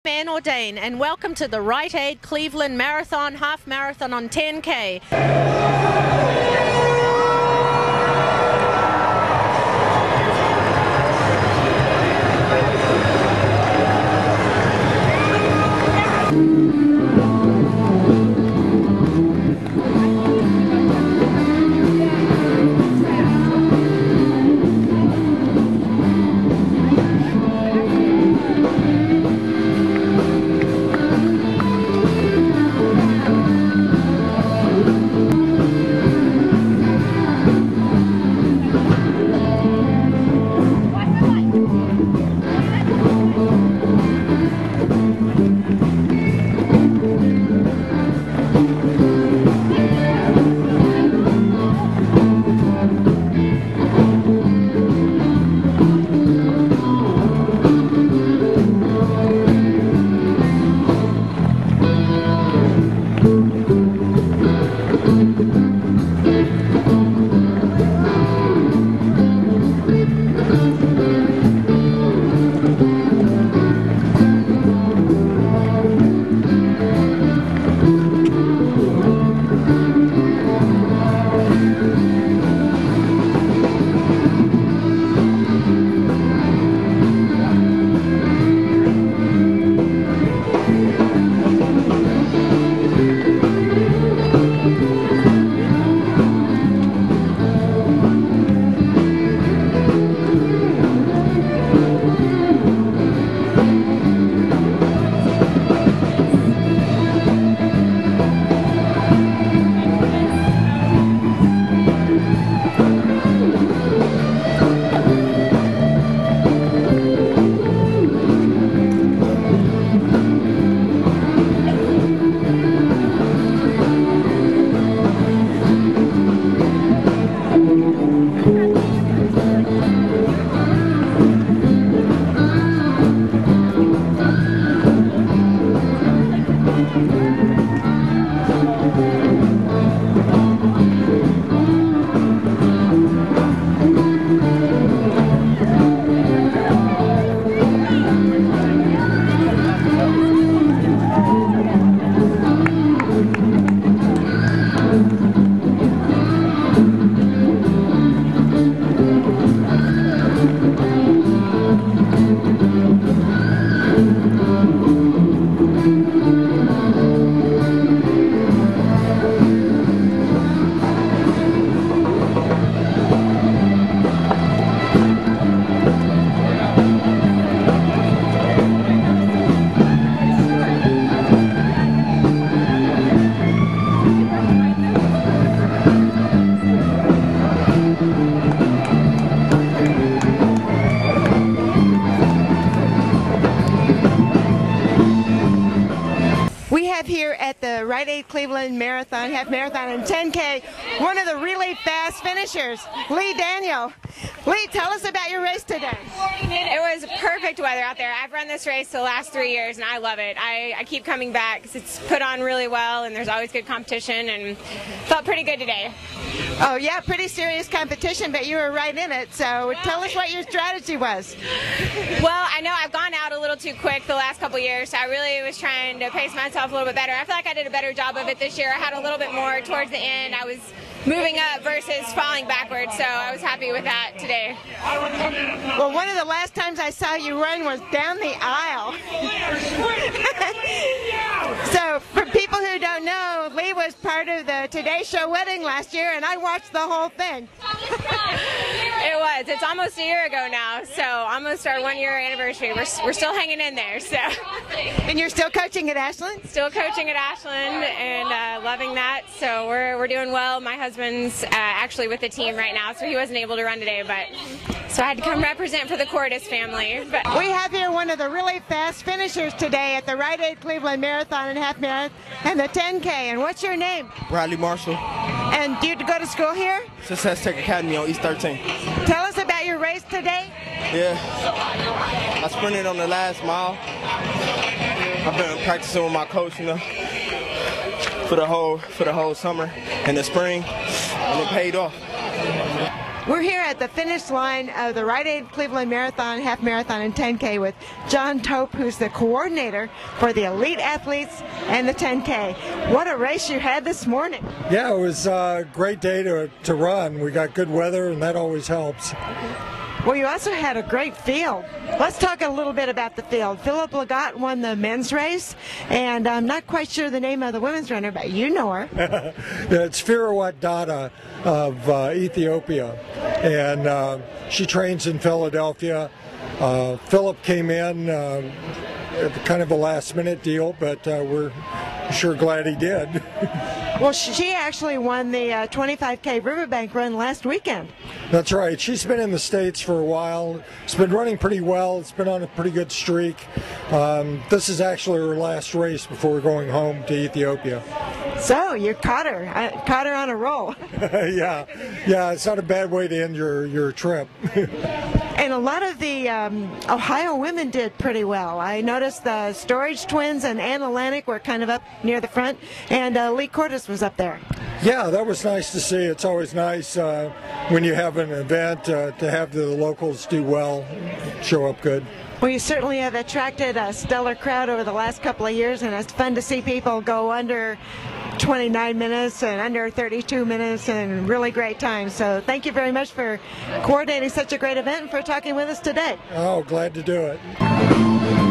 Ann Ordain, and welcome to the Rite Cleveland Marathon, Half Marathon on 10K. We have here at the Rite Cleveland Marathon, Half Marathon and 10K, one of the really fast finishers, Lee Daniel. Lee, tell us about your race today. It was perfect weather out there. I've run this race the last 3 years and I love it. I keep coming back because it's put on really well and there's always good competition, and felt pretty good today. Oh yeah, pretty serious competition, but you were right in it. So tell us what your strategy was. Well, I know I've gone out a little too quick the last couple years, so I really was trying to pace myself a little bit better. I feel like I did a better job of it this year. I had a little bit more towards the end. I was moving up versus falling backwards, so I was happy with that today. Well, one of the last times I saw you run was down the aisle. So for people who don't know, Lee was part of the Today Show wedding last year, and I watched the whole thing. It was. It's almost a year ago now, so almost our 1 year anniversary. We're still hanging in there. So. And you're still coaching at Ashland? Still coaching at Ashland and loving that. So we're doing well. My husband's actually with the team right now, so he wasn't able to run today, but so I had to come represent for the Cordis family. But we have here one of the really fast finishers today at the Rite Cleveland Marathon and Half Marathon and the 10K. And what's your name? Bradley Marshall. And do you go to school here? Success Tech Academy on East 13. Tell us about your race today. Yeah, I sprinted on the last mile. I've been practicing with my coach, you know, for the whole summer and the spring, and it paid off. We're here at the finish line of the Rite Aid Cleveland Marathon, Half Marathon, and 10K with John Tope, who's the coordinator for the elite athletes and the 10K. What a race you had this morning. Yeah, it was a great day to run. We got good weather, and that always helps. Well, you also had a great field. Let's talk a little bit about the field. Philip Lagat won the men's race, and I'm not quite sure the name of the women's runner, but you know her. It's Firawat Dada of Ethiopia, and she trains in Philadelphia. Philip came in kind of a last-minute deal, but we're sure glad he did. Well, she actually won the 25K Riverbank run last weekend. That's right. She's been in the States for a while. It's been running pretty well. It's been on a pretty good streak. This is actually her last race before going home to Ethiopia. So you caught her on a roll. Yeah, it's not a bad way to end your trip. And a lot of the Ohio women did pretty well. I noticed the Storage Twins and Ann Atlantic were kind of up near the front, and Lee Cordes was up there. Yeah, that was nice to see. It's always nice when you have an event to have the locals do well, show up good. Well, you certainly have attracted a stellar crowd over the last couple of years, and it's fun to see people go under 29 minutes and under 32 minutes and really great time. So thank you very much for coordinating such a great event and for talking with us today. Oh, glad to do it.